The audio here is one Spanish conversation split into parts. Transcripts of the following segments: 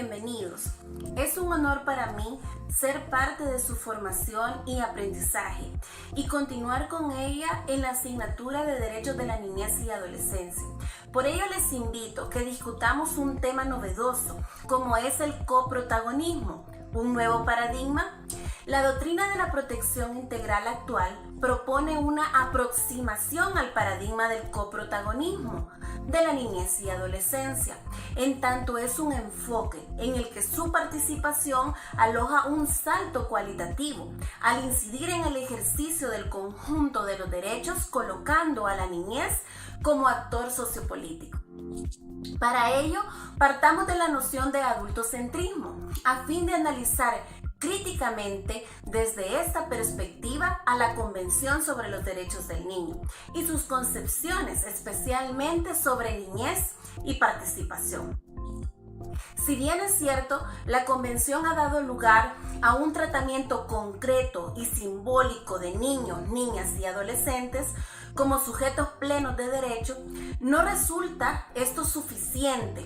bienvenidos. Es un honor para mí ser parte de su formación y aprendizaje y continuar con ella en la asignatura de Derechos de la Niñez y Adolescencia. Por ello les invito a que discutamos un tema novedoso, como es el coprotagonismo, un nuevo paradigma. La doctrina de la protección integral actual propone una aproximación al paradigma del coprotagonismo de la niñez y adolescencia, en tanto es un enfoque en el que su participación aloja un salto cualitativo al incidir en el ejercicio del conjunto de los derechos, colocando a la niñez como actor sociopolítico. Para ello, partamos de la noción de adultocentrismo, a fin de analizar críticamente desde esta perspectiva a la Convención sobre los Derechos del Niño y sus concepciones, especialmente sobre niñez y participación. Si bien es cierto, la Convención ha dado lugar a un tratamiento concreto y simbólico de niños, niñas y adolescentes como sujetos plenos de derecho, no resulta esto suficiente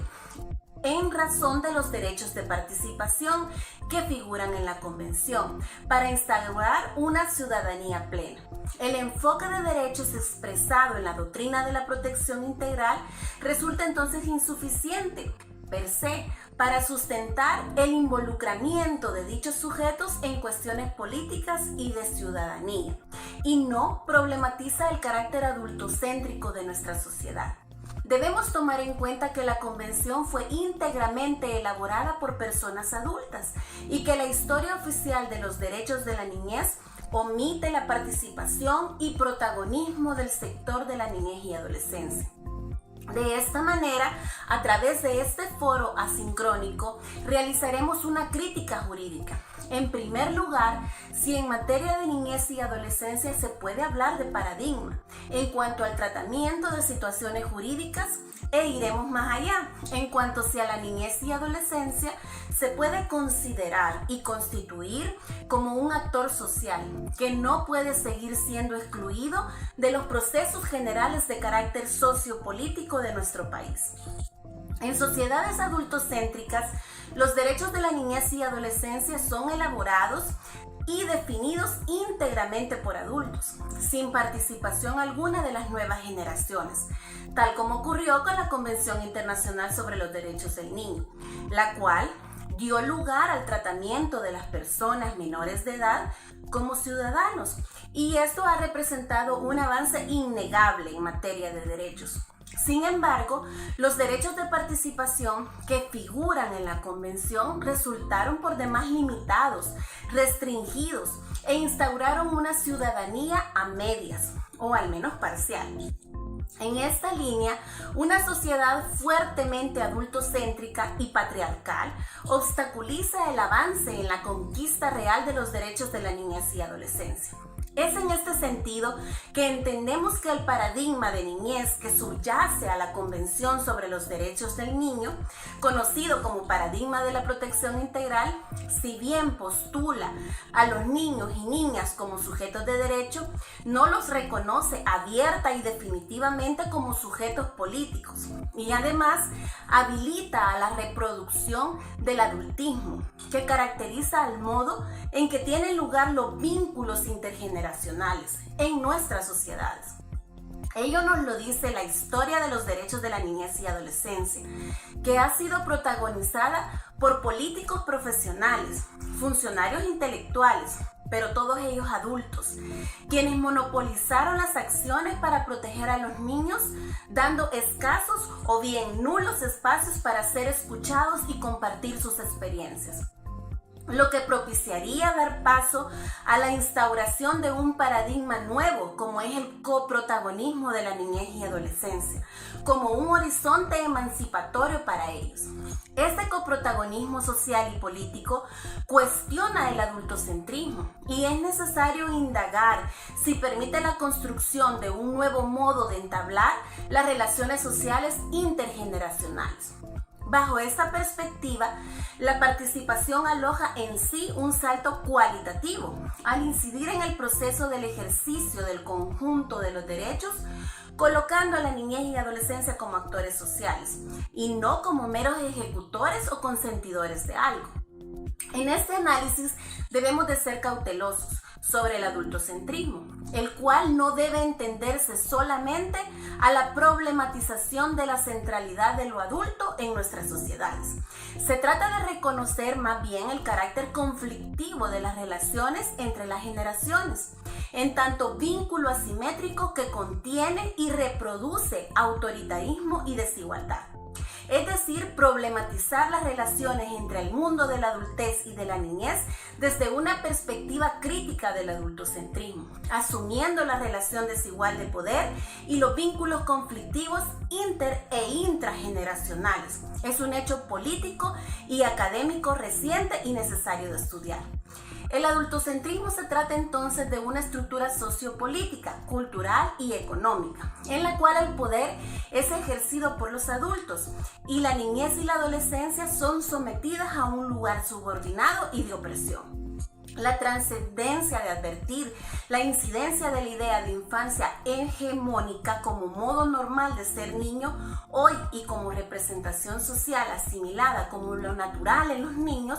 en razón de los derechos de participación que figuran en la Convención para instaurar una ciudadanía plena. El enfoque de derechos expresado en la doctrina de la protección integral resulta entonces insuficiente per se para sustentar el involucramiento de dichos sujetos en cuestiones políticas y de ciudadanía, y no problematiza el carácter adultocéntrico de nuestra sociedad. Debemos tomar en cuenta que la Convención fue íntegramente elaborada por personas adultas y que la historia oficial de los derechos de la niñez omite la participación y protagonismo del sector de la niñez y adolescencia. De esta manera, a través de este foro asincrónico, realizaremos una crítica jurídica. En primer lugar, si en materia de niñez y adolescencia se puede hablar de paradigma en cuanto al tratamiento de situaciones jurídicas, e iremos más allá en cuanto si a la niñez y adolescencia se puede considerar y constituir como un actor social que no puede seguir siendo excluido de los procesos generales de carácter sociopolítico de nuestro país. En sociedades adultocéntricas, los derechos de la niñez y adolescencia son elaborados y definidos íntegramente por adultos, sin participación alguna de las nuevas generaciones, tal como ocurrió con la Convención Internacional sobre los Derechos del Niño, la cual dio lugar al tratamiento de las personas menores de edad como ciudadanos, y esto ha representado un avance innegable en materia de derechos. Sin embargo, los derechos de participación que figuran en la Convención resultaron por demás limitados, restringidos e instauraron una ciudadanía a medias, o al menos parcial. En esta línea, una sociedad fuertemente adultocéntrica y patriarcal obstaculiza el avance en la conquista real de los derechos de la niñez y adolescencia. Es en este sentido que entendemos que el paradigma de niñez que subyace a la Convención sobre los Derechos del Niño, conocido como paradigma de la protección integral, si bien postula a los niños y niñas como sujetos de derecho, no los reconoce abierta y definitivamente como sujetos políticos, y además habilita a la reproducción del adultismo, que caracteriza al modo en que tienen lugar los vínculos intergeneracionales en nuestras sociedades. Ello nos lo dice la historia de los derechos de la niñez y adolescencia, que ha sido protagonizada por políticos profesionales, funcionarios intelectuales, pero todos ellos adultos, quienes monopolizaron las acciones para proteger a los niños, dando escasos o bien nulos espacios para ser escuchados y compartir sus experiencias, lo que propiciaría dar paso a la instauración de un paradigma nuevo como es el coprotagonismo de la niñez y adolescencia, como un horizonte emancipatorio para ellos. Este coprotagonismo social y político cuestiona el adultocentrismo y es necesario indagar si permite la construcción de un nuevo modo de entablar las relaciones sociales intergeneracionales. Bajo esta perspectiva, la participación aloja en sí un salto cualitativo al incidir en el proceso del ejercicio del conjunto de los derechos, colocando a la niñez y adolescencia como actores sociales y no como meros ejecutores o consentidores de algo. En este análisis debemos de ser cautelosos sobre el adultocentrismo, el cual no debe entenderse solamente a la problematización de la centralidad de lo adulto en nuestras sociedades. Se trata de reconocer más bien el carácter conflictivo de las relaciones entre las generaciones, en tanto vínculo asimétrico que contiene y reproduce autoritarismo y desigualdad. Es decir, problematizar las relaciones entre el mundo de la adultez y de la niñez desde una perspectiva crítica del adultocentrismo, asumiendo la relación desigual de poder y los vínculos conflictivos inter e intrageneracionales. Es un hecho político y académico reciente y necesario de estudiar. El adultocentrismo se trata entonces de una estructura sociopolítica, cultural y económica, en la cual el poder es ejercido por los adultos y la niñez y la adolescencia son sometidas a un lugar subordinado y de opresión. La trascendencia de advertir la incidencia de la idea de infancia hegemónica como modo normal de ser niño hoy y como representación social asimilada como lo natural en los niños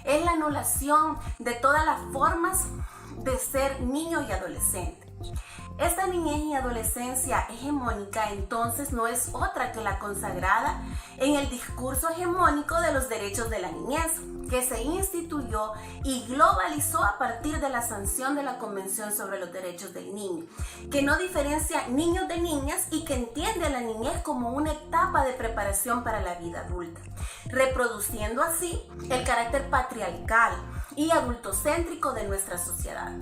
es la anulación de todas las formas de ser niño y adolescente. Esta niñez y adolescencia hegemónica entonces no es otra que la consagrada en el discurso hegemónico de los derechos de la niñez, que se instituyó y globalizó a partir de la sanción de la Convención sobre los Derechos del Niño, que no diferencia niños de niñas y que entiende a la niñez como una etapa de preparación para la vida adulta, reproduciendo así el carácter patriarcal y adultocéntrico de nuestra sociedad.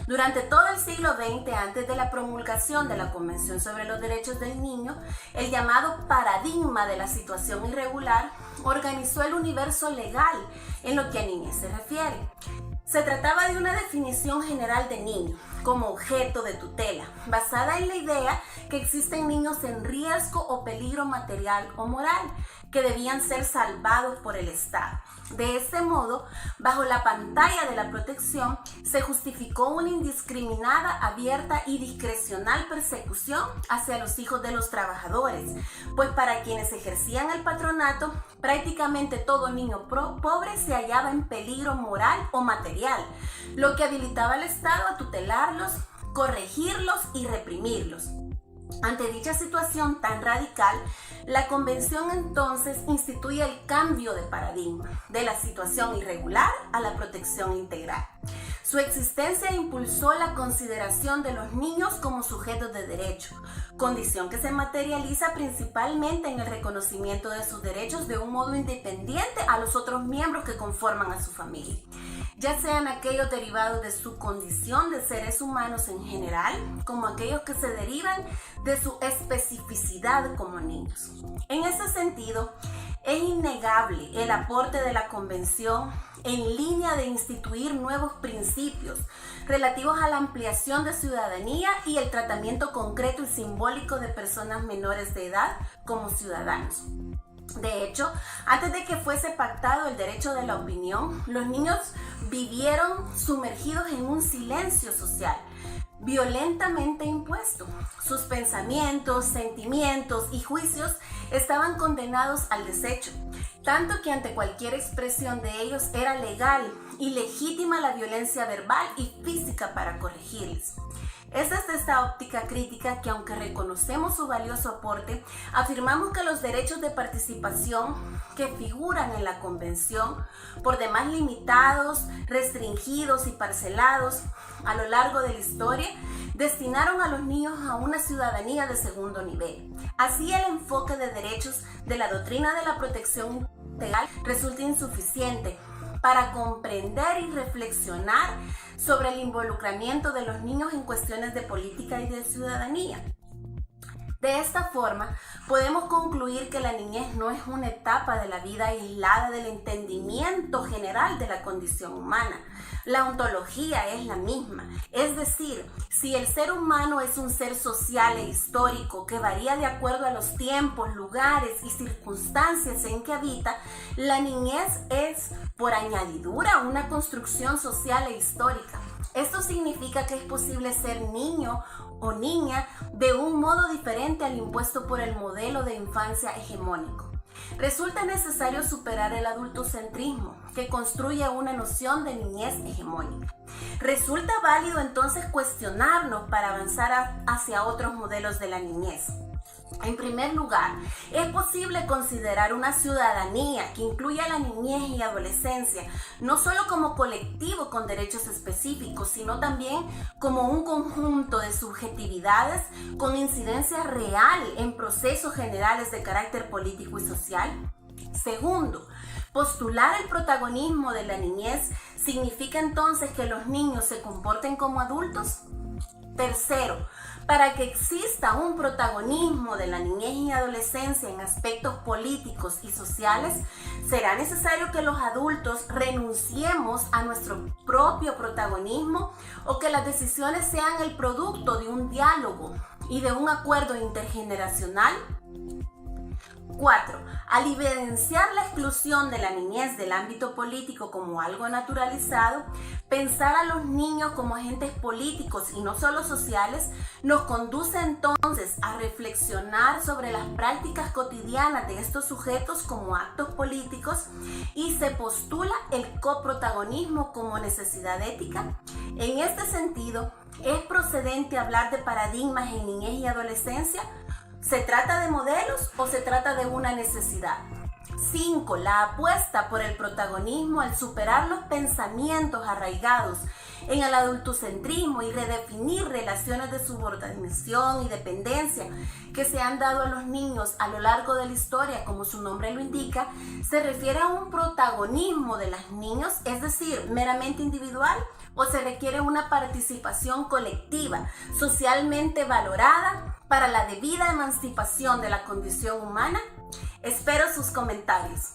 Durante todo el siglo XX, antes de la promulgación de la Convención sobre los Derechos del Niño, el llamado paradigma de la situación irregular organizó el universo legal en lo que a niñez se refiere. Se trataba de una definición general de niño como objeto de tutela, basada en la idea que existen niños en riesgo o peligro material o moral, que debían ser salvados por el Estado. De este modo, bajo la pantalla de la protección, se justificó una indiscriminada, abierta y discrecional persecución hacia los hijos de los trabajadores, pues para quienes ejercían el patronato, prácticamente todo niño pobre se hallaba en peligro moral o material, lo que habilitaba al Estado a tutelarlos, corregirlos y reprimirlos. Ante dicha situación tan radical, la Convención entonces instituye el cambio de paradigma, de la situación irregular a la protección integral. Su existencia impulsó la consideración de los niños como sujetos de derecho, condición que se materializa principalmente en el reconocimiento de sus derechos de un modo independiente a los otros miembros que conforman a su familia, ya sean aquellos derivados de su condición de seres humanos en general, como aquellos que se derivan de su especificidad como niños. En ese sentido, es innegable el aporte de la Convención en línea de instituir nuevos principios relativos a la ampliación de ciudadanía y el tratamiento concreto y simbólico de personas menores de edad como ciudadanos. De hecho, antes de que fuese pactado el derecho de la opinión, los niños vivieron sumergidos en un silencio social violentamente impuesto. Sus pensamientos, sentimientos y juicios estaban condenados al desecho, tanto que ante cualquier expresión de ellos era legal y legítima la violencia verbal y física para corregirles. Es desde esta óptica crítica que, aunque reconocemos su valioso aporte, afirmamos que los derechos de participación que figuran en la Convención, por demás limitados, restringidos y parcelados a lo largo de la historia, destinaron a los niños a una ciudadanía de segundo nivel. Así, el enfoque de derechos de la doctrina de la protección integral resulta insuficiente para comprender y reflexionar sobre el involucramiento de los niños en cuestiones de política y de ciudadanía. De esta forma, podemos concluir que la niñez no es una etapa de la vida aislada del entendimiento general de la condición humana. La ontología es la misma, es decir, si el ser humano es un ser social e histórico que varía de acuerdo a los tiempos, lugares y circunstancias en que habita, la niñez es, por añadidura, una construcción social e histórica. Esto significa que es posible ser niño o niña de un modo diferente al impuesto por el modelo de infancia hegemónico. Resulta necesario superar el adultocentrismo, que construye una noción de niñez hegemónica. Resulta válido entonces cuestionarnos para avanzar hacia otros modelos de la niñez. En primer lugar, es posible considerar una ciudadanía que incluya la niñez y adolescencia, no solo como colectivo con derechos específicos, sino también como un conjunto de subjetividades con incidencia real en procesos generales de carácter político y social. Segundo, postular el protagonismo de la niñez significa entonces que los niños se comporten como adultos. Tercero, para que exista un protagonismo de la niñez y adolescencia en aspectos políticos y sociales, será necesario que los adultos renunciemos a nuestro propio protagonismo o que las decisiones sean el producto de un diálogo y de un acuerdo intergeneracional. 4. Al evidenciar la exclusión de la niñez del ámbito político como algo naturalizado, pensar a los niños como agentes políticos y no solo sociales nos conduce entonces a reflexionar sobre las prácticas cotidianas de estos sujetos como actos políticos y se postula el coprotagonismo como necesidad ética. En este sentido, ¿es procedente hablar de paradigmas en niñez y adolescencia? ¿Se trata de modelos o se trata de una necesidad? 5. La apuesta por el protagonismo al superar los pensamientos arraigados en el adultocentrismo y redefinir relaciones de subordinación y dependencia que se han dado a los niños a lo largo de la historia, como su nombre lo indica, se refiere a un protagonismo de los niños, es decir, meramente individual, o se requiere una participación colectiva, socialmente valorada para la debida emancipación de la condición humana. Espero sus comentarios.